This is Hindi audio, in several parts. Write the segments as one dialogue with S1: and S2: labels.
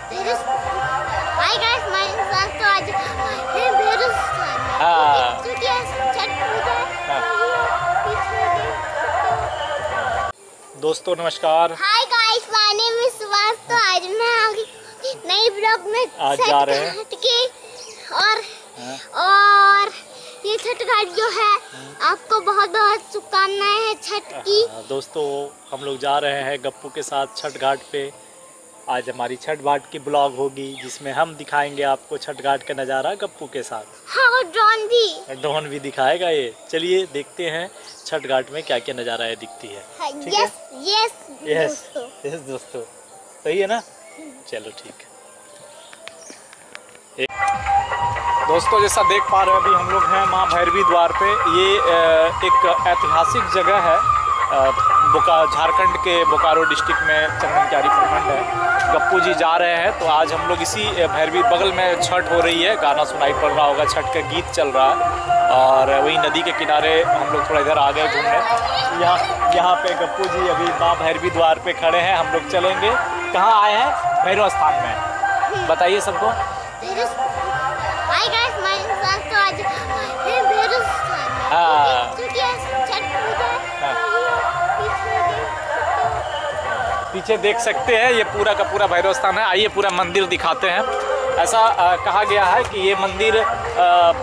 S1: हाय गाइस, मैं इंसान तो आज है बेरोजगार में क्योंकि आज छठ पूजा है।
S2: दोस्तों नमस्कार।
S1: Hi guys, my name is Subhash. तो आज मैं आगे नई ब्लॉग में
S2: आज जा रहे हैं
S1: और ये छठ घाट जो है आपको बहुत बहुत शुभकामनाएं हैं छठ की।
S2: दोस्तों हम लोग जा रहे हैं गप्पू के साथ छठ घाट पे। आज हमारी छठ घाट की ब्लॉग होगी जिसमें हम दिखाएंगे आपको छठ घाट का नज़ारा गप्पू के साथ।
S1: हाँ, और ड्रोन भी
S2: दिखाएगा ये। चलिए देखते हैं छठ घाट में क्या क्या नज़ारा है दिखती है।
S1: हाँ,
S2: यस दोस्तों, सही है ना? चलो ठीक है। दोस्तों जैसा देख पा रहे हैं अभी हम लोग हैं माँ भैरवी द्वार पे। ये एक ऐतिहासिक जगह है। झारखंड के बोकारो डिस्ट्रिक्ट में चंदनकारी प्रखंड है। गप्पू जी जा रहे हैं तो आज हम लोग इसी भैरवी बगल में छठ हो रही है। गाना सुनाई पड़ रहा होगा, छठ का गीत चल रहा है और वही नदी के किनारे हम लोग थोड़ा इधर आ गए घूमने। यहाँ पे गप्पू जी अभी माँ भैरवी द्वार पे खड़े हैं। हम लोग चलेंगे। कहाँ आए हैं? भैरव स्थान में। बताइए सबको। पीछे देख सकते हैं ये पूरा का पूरा भैरव स्थान है। आइए पूरा मंदिर दिखाते हैं। ऐसा कहा गया है कि ये मंदिर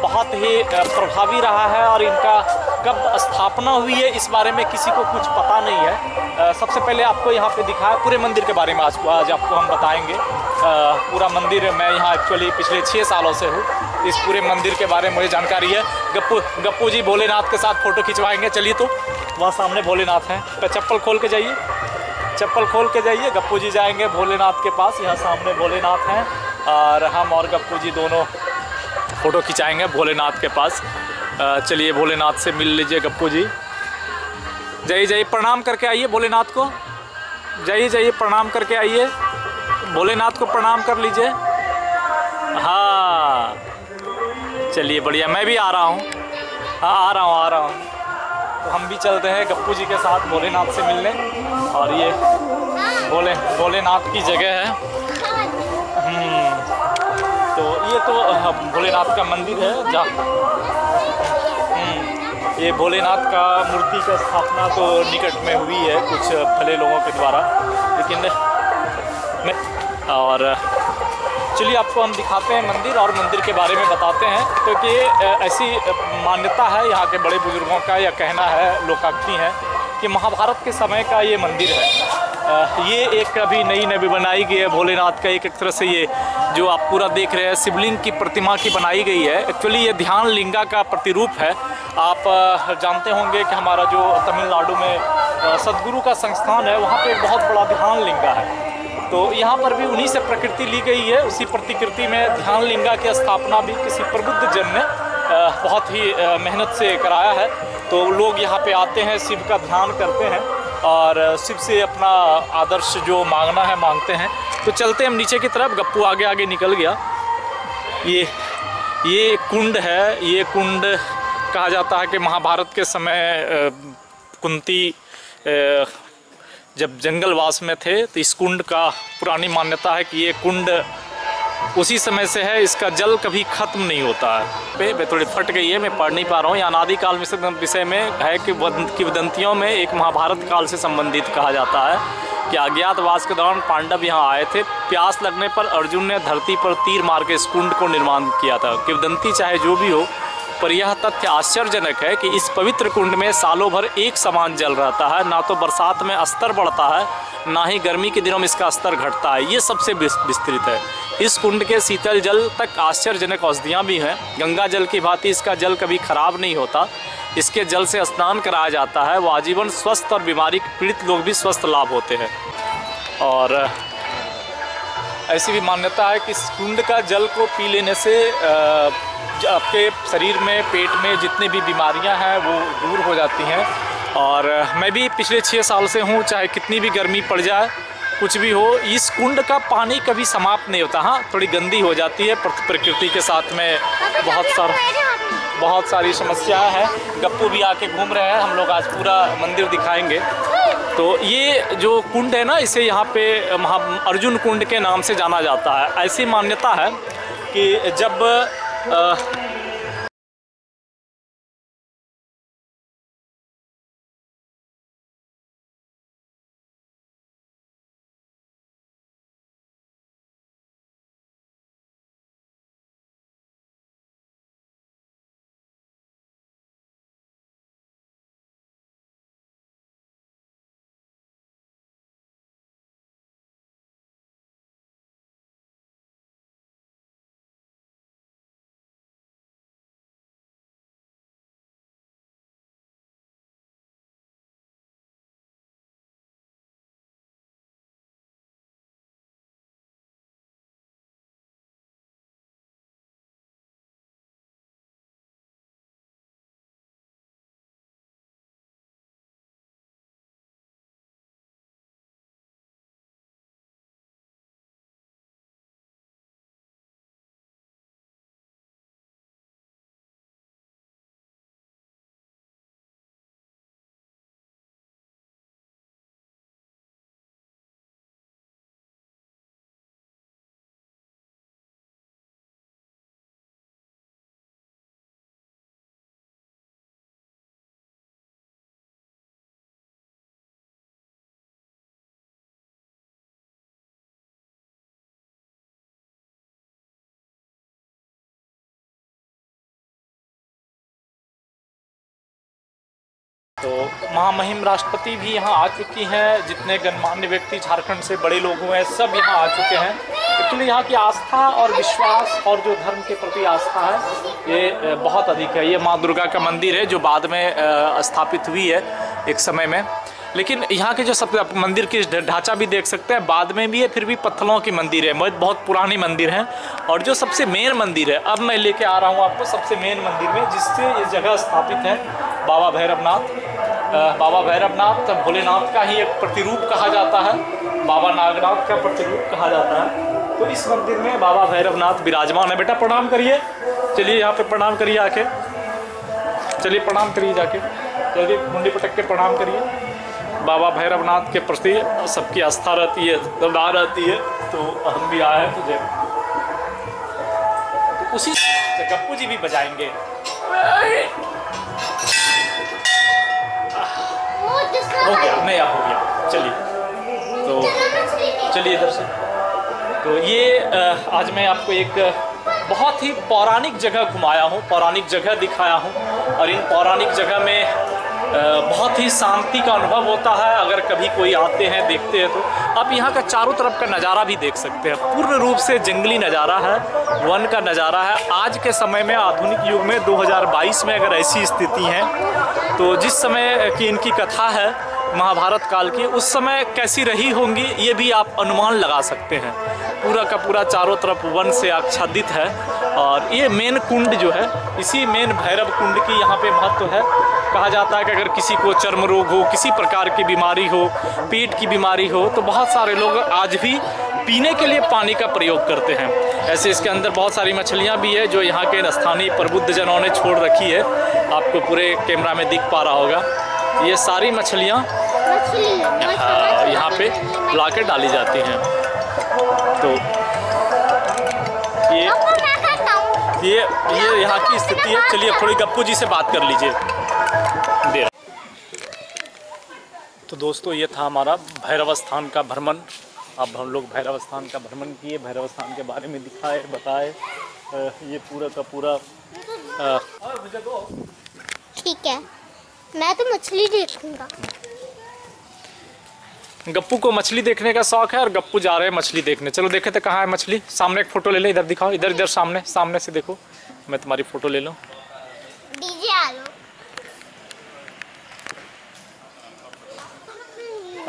S2: बहुत ही प्रभावी रहा है और इनका कब स्थापना हुई है इस बारे में किसी को कुछ पता नहीं है। सबसे पहले आपको यहाँ पे दिखाया पूरे मंदिर के बारे में आज आपको हम बताएंगे। पूरा मंदिर मैं यहाँ एक्चुअली पिछले 6 सालों से हूँ। इस पूरे मंदिर के बारे में मुझे जानकारी है। गप्पू जी भोलेनाथ के साथ फ़ोटो खिंचवाएंगे। चलिए तो वहाँ सामने भोलेनाथ हैं। तो चप्पल खोल के जाइए, चप्पल खोल के जाइए। गप्पू जी जाएंगे भोलेनाथ के पास। यहाँ सामने भोलेनाथ हैं और हम और गप्पू जी दोनों फ़ोटो खिंचाएंगे भोलेनाथ के पास। चलिए भोलेनाथ से मिल लीजिए गप्पू जी। जाइए प्रणाम करके आइए भोलेनाथ को। जाइए प्रणाम करके आइए। भोलेनाथ को प्रणाम कर लीजिए। हाँ चलिए बढ़िया, मैं भी आ रहा हूँ। हाँ आ रहा हूँ। तो हम भी चलते हैं गप्पू जी के साथ भोलेनाथ से मिलने। और ये भोलेनाथ की जगह है। तो ये तो भोलेनाथ का मंदिर है जहाँ ये भोलेनाथ का मूर्ति का स्थापना तो निकट में हुई है कुछ भले लोगों के द्वारा। लेकिन और चलिए आपको हम दिखाते हैं मंदिर और मंदिर के बारे में बताते हैं। क्योंकि ऐसी मान्यता है यहाँ के बड़े बुजुर्गों का, या कहना है लोकोक्ति है कि महाभारत के समय का ये मंदिर है। ये एक अभी नई बनाई गई है भोलेनाथ का। एक तरह से ये जो आप पूरा देख रहे हैं शिवलिंग की प्रतिमा की बनाई गई है। एक्चुअली ये ध्यान लिंगा का प्रतिरूप है। आप जानते होंगे कि हमारा जो तमिलनाडु में सदगुरु का संस्थान है वहाँ पे एक बहुत बड़ा ध्यान लिंगा है। तो यहाँ पर भी उन्हीं से प्रकृति ली गई है। उसी प्रतिकृति में ध्यान लिंगा की स्थापना भी किसी प्रबुद्ध जन ने बहुत ही मेहनत से कराया है। तो लोग यहाँ पे आते हैं, शिव का ध्यान करते हैं और शिव से अपना आदर्श जो मांगना है मांगते हैं। तो चलते हैं हम नीचे की तरफ। गप्पू आगे निकल गया। ये कुंड है। ये कुंड कहा जाता है कि महाभारत के समय कुंती जब जंगलवास में थे तो इस कुंड का पुरानी मान्यता है कि ये कुंड उसी समय से है। इसका जल कभी ख़त्म नहीं होता है। मैं थोड़ी फट गई है, मैं पढ़ नहीं पा रहा हूँ। अनादि काल विषय में है कि किंवदंतियों में एक महाभारत काल से संबंधित कहा जाता है कि अज्ञातवास के दौरान पांडव यहाँ आए थे। प्यास लगने पर अर्जुन ने धरती पर तीर मार के इस कुंड को निर्माण किया था। किंवदंती चाहे जो भी हो, पर यह तथ्य आश्चर्यजनक है कि इस पवित्र कुंड में सालों भर एक समान जल रहता है। ना तो बरसात में स्तर बढ़ता है, ना ही गर्मी के दिनों में इसका स्तर घटता है। ये सबसे विस्तृत है। इस कुंड के शीतल जल तक आश्चर्यजनक औषधियाँ भी हैं। गंगा जल की भांति इसका जल कभी खराब नहीं होता। इसके जल से स्नान कराया जाता है। वो आजीवन स्वस्थ और बीमारी पीड़ित लोग भी स्वस्थ लाभ होते हैं। और ऐसी भी मान्यता है कि इस कुंड का जल को पी लेने से आपके शरीर में, पेट में जितनी भी बीमारियां हैं वो दूर हो जाती हैं। और मैं भी पिछले 6 साल से हूँ। चाहे कितनी भी गर्मी पड़ जाए, कुछ भी हो, इस कुंड का पानी कभी समाप्त नहीं होता। हाँ थोड़ी गंदी हो जाती है, प्रकृति के साथ में बहुत सारी समस्याएं हैं। गप्पू भी आके घूम रहे हैं। हम लोग आज पूरा मंदिर दिखाएंगे। तो ये जो कुंड है ना, इसे यहाँ पे अर्जुन कुंड के नाम से जाना जाता है। ऐसी मान्यता है कि जब तो महामहिम राष्ट्रपति भी यहाँ आ चुकी हैं। जितने गणमान्य व्यक्ति झारखंड से बड़े लोग हुए हैं, सब यहाँ आ चुके हैं। एक्चुअली यहाँ की आस्था और विश्वास और जो धर्म के प्रति आस्था है, ये बहुत अधिक है। ये माँ दुर्गा का मंदिर है जो बाद में स्थापित हुई है एक समय में। लेकिन यहाँ के जो सब मंदिर की ढांचा भी देख सकते हैं, बाद में भी है, फिर भी पत्थरों की मंदिर है, बहुत पुरानी मंदिर है। और जो सबसे मेन मंदिर है, अब मैं लेके आ रहा हूँ आपको सबसे मेन मंदिर में, जिससे ये जगह स्थापित है, बाबा भैरवनाथ। बाबा भैरवनाथ भोलेनाथ का ही एक प्रतिरूप कहा जाता है, बाबा नागनाथ का प्रतिरूप कहा जाता है। तो इस मंदिर में बाबा भैरवनाथ विराजमान है। बेटा प्रणाम करिए, चलिए यहाँ पे प्रणाम करिए आके, चलिए प्रणाम करिए जाके, चलिए मुंडी पटक के प्रणाम करिए। बाबा भैरवनाथ के प्रति सबकी आस्था रहती है, श्रद्धा रहती है, तो हम भी आए हैं तुझे। तो उसी से गप्पू जी भी बजाएंगे। हो गया, नहीं अब हो गया, चलिए। तो चलिए इधर से। तो ये आज मैं आपको एक बहुत ही पौराणिक जगह घुमाया हूँ, पौराणिक जगह दिखाया हूँ। और इन पौराणिक जगह में बहुत ही शांति का अनुभव होता है। अगर कभी कोई आते हैं, देखते हैं, तो आप यहाँ का चारों तरफ का नज़ारा भी देख सकते हैं। पूर्ण रूप से जंगली नज़ारा है, वन का नज़ारा है। आज के समय में, आधुनिक युग में 2022 में अगर ऐसी स्थिति है, तो जिस समय की इनकी कथा है महाभारत काल की, उस समय कैसी रही होंगी ये भी आप अनुमान लगा सकते हैं। पूरा का पूरा चारों तरफ वन से आच्छादित है। और ये मेन कुंड जो है, इसी मेन भैरव कुंड की यहाँ पे महत्व है। कहा जाता है कि अगर किसी को चर्म रोग हो, किसी प्रकार की बीमारी हो, पेट की बीमारी हो, तो बहुत सारे लोग आज भी पीने के लिए पानी का प्रयोग करते हैं। ऐसे इसके अंदर बहुत सारी मछलियाँ भी है जो यहाँ के स्थानीय प्रबुद्ध जनों ने छोड़ रखी है। आपको पूरे कैमरा में दिख पा रहा होगा। ये सारी मछलियाँ यहाँ पे ला के डाली जाती हैं। तो ये यहाँ की स्थिति है। चलिए थोड़ी गप्पू जी से बात कर लीजिए। तो दोस्तों, ये था हमारा भैरव स्थान का भ्रमण। अब हम लोग भैरव स्थान का भ्रमण किए, भैरव स्थान के बारे में दिखाए, बताए। ये पूरा का पूरा
S1: ठीक है, मैं तो मछली देखूंगा।
S2: गप्पू को मछली देखने का शौक है और गप्पू जा रहे हैं मछली देखने। चलो देखे तो कहाँ है मछली। सामने एक फोटो ले ले, इधर दिखाओ, इधर इधर सामने से देखो। मैं तुम्हारी फोटो ले लूँ।
S1: डीजे आ लो।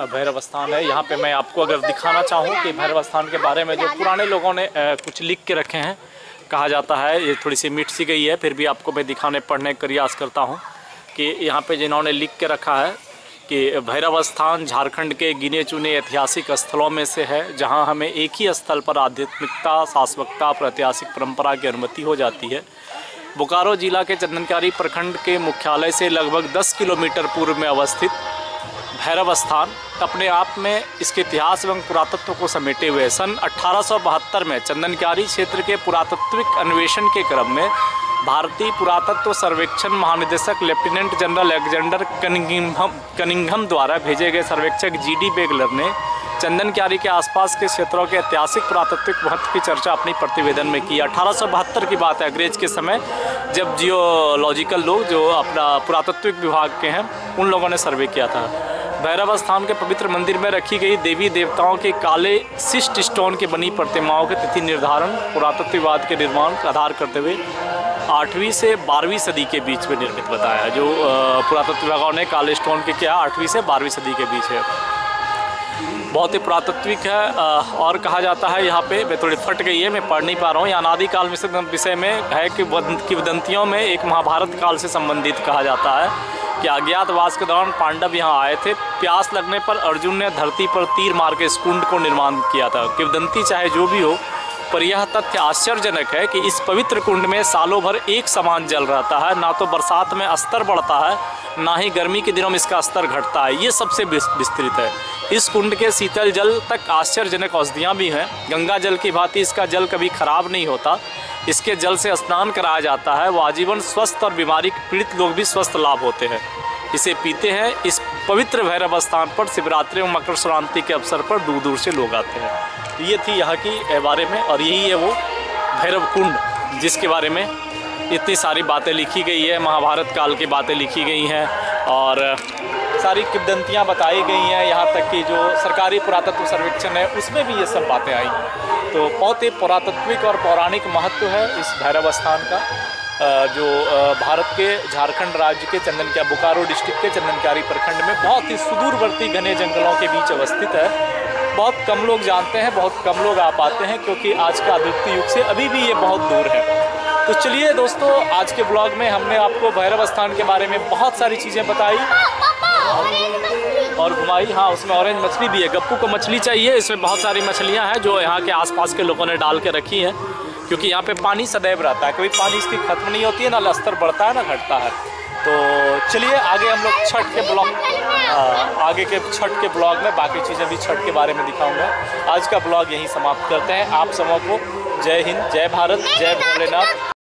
S2: भैरव स्थान है। यहाँ पे मैं आपको अगर दिखाना चाहूँ कि भैरव स्थान के बारे में जो पुराने लोगों ने कुछ लिख के रखे हैं, कहा जाता है, ये थोड़ी सी मिट सी गई है, फिर भी आपको मैं दिखाने पढ़ने का प्रयास करता हूँ कि यहाँ पे जिन्होंने लिख के रखा है कि भैरव स्थान झारखंड के गिने चुने ऐतिहासिक स्थलों में से है, जहाँ हमें एक ही स्थल पर आध्यात्मिकता, शाश्वतता और ऐतिहासिक परंपरा की अनुमति हो जाती है। बोकारो जिला के चंदनकारी प्रखंड के मुख्यालय से लगभग 10 किलोमीटर पूर्व में अवस्थित भैरव स्थान अपने आप में इसके इतिहास एवं पुरातत्व को समेटे हुए सन 1872 में चंदनक्यारी क्षेत्र के पुरातात्विक अन्वेषण के क्रम में भारतीय पुरातत्व सर्वेक्षण महानिदेशक लेफ्टिनेंट जनरल अलेक्जेंडर कनिंघम द्वारा भेजे गए सर्वेक्षक जी.डी. बेगलर ने चंदनक्यारी के आसपास के क्षेत्रों के ऐतिहासिक पुरातात्विक महत्व की चर्चा अपनी प्रतिवेदन में की। 1872 की बात है, अंग्रेज के समय, जब जियोलॉजिकल लोग जो अपना पुरातत्विक विभाग के हैं उन लोगों ने सर्वे किया था। भैरव स्थान के पवित्र मंदिर में रखी गई देवी देवताओं के काले शिष्ट स्टोन की बनी प्रतिमाओं के तिथि निर्धारण पुरातत्ववाद के निर्माण का आधार करते हुए 8वीं से 12वीं सदी के बीच में निर्मित बताया। जो पुरातत्व विभागों ने काले स्टोन के किया 8वीं से 12वीं सदी के बीच है, बहुत ही पुरातत्विक है। और कहा जाता है यहाँ पे, मैं थोड़ी फट गई है, मैं पढ़ नहीं पा रहा हूँ, ये अनादि काल विषय में है कि किंवदंतियों में एक महाभारत काल से संबंधित कहा जाता है कि अज्ञातवास के दौरान पांडव यहाँ आए थे। प्यास लगने पर अर्जुन ने धरती पर तीर मार के इस कुंड को निर्माण किया था। किंवदंती चाहे जो भी हो, पर यह तथ्य आश्चर्यजनक है कि इस पवित्र कुंड में सालों भर एक समान जल रहता है। ना तो बरसात में स्तर बढ़ता है, ना ही गर्मी के दिनों में इसका स्तर घटता है। ये सबसे विस्तृत है। इस कुंड के शीतल जल तक आश्चर्यजनक औषधियाँ भी हैं। गंगा जल की भांति इसका जल कभी खराब नहीं होता। इसके जल से स्नान कराया जाता है। वो आजीवन स्वस्थ और बीमारी पीड़ित लोग भी स्वस्थ लाभ होते हैं, इसे पीते हैं। इस पवित्र भैरव स्थान पर शिवरात्रि और मकर संक्रांति के अवसर पर दूर दूर से लोग आते हैं। ये थी यहाँ की बारे में, और यही है वो भैरव कुंड जिसके बारे में इतनी सारी बातें लिखी गई है, महाभारत काल की बातें लिखी गई हैं और सारी किंवदंतियाँ बताई गई हैं। यहाँ तक कि जो सरकारी पुरातत्व सर्वेक्षण है उसमें भी ये सब बातें आई हैं। तो बहुत ही पुरातत्विक और पौराणिक महत्व है इस भैरव स्थान का, जो भारत के झारखंड राज्य के बोकारो डिस्ट्रिक्ट के चंदनक्यारी प्रखंड में बहुत ही सुदूरवर्ती घने जंगलों के बीच अवस्थित है। बहुत कम लोग जानते हैं, बहुत कम लोग आ पाते हैं, क्योंकि आज का आधुनिक युग से अभी भी ये बहुत दूर है। तो चलिए दोस्तों, आज के ब्लॉग में हमने आपको भैरव स्थान के बारे में बहुत सारी चीज़ें बताई और घुमाई। हाँ, उसमें ऑरेंज मछली भी है। गप्पू को मछली चाहिए। इसमें बहुत सारी मछलियाँ हैं जो यहाँ के आसपास के लोगों ने डाल के रखी हैं, क्योंकि यहाँ पे पानी सदैव रहता है, कभी पानी इसकी खत्म नहीं होती है, ना स्तर बढ़ता है ना घटता है। तो चलिए आगे हम लोग छठ के ब्लॉग में बाकी चीज़ें भी छठ के बारे में दिखाऊंगा। आज का ब्लॉग यहीं समाप्त करते हैं। आप सबों को जय हिंद, जय भारत, जय भोलेनाथ।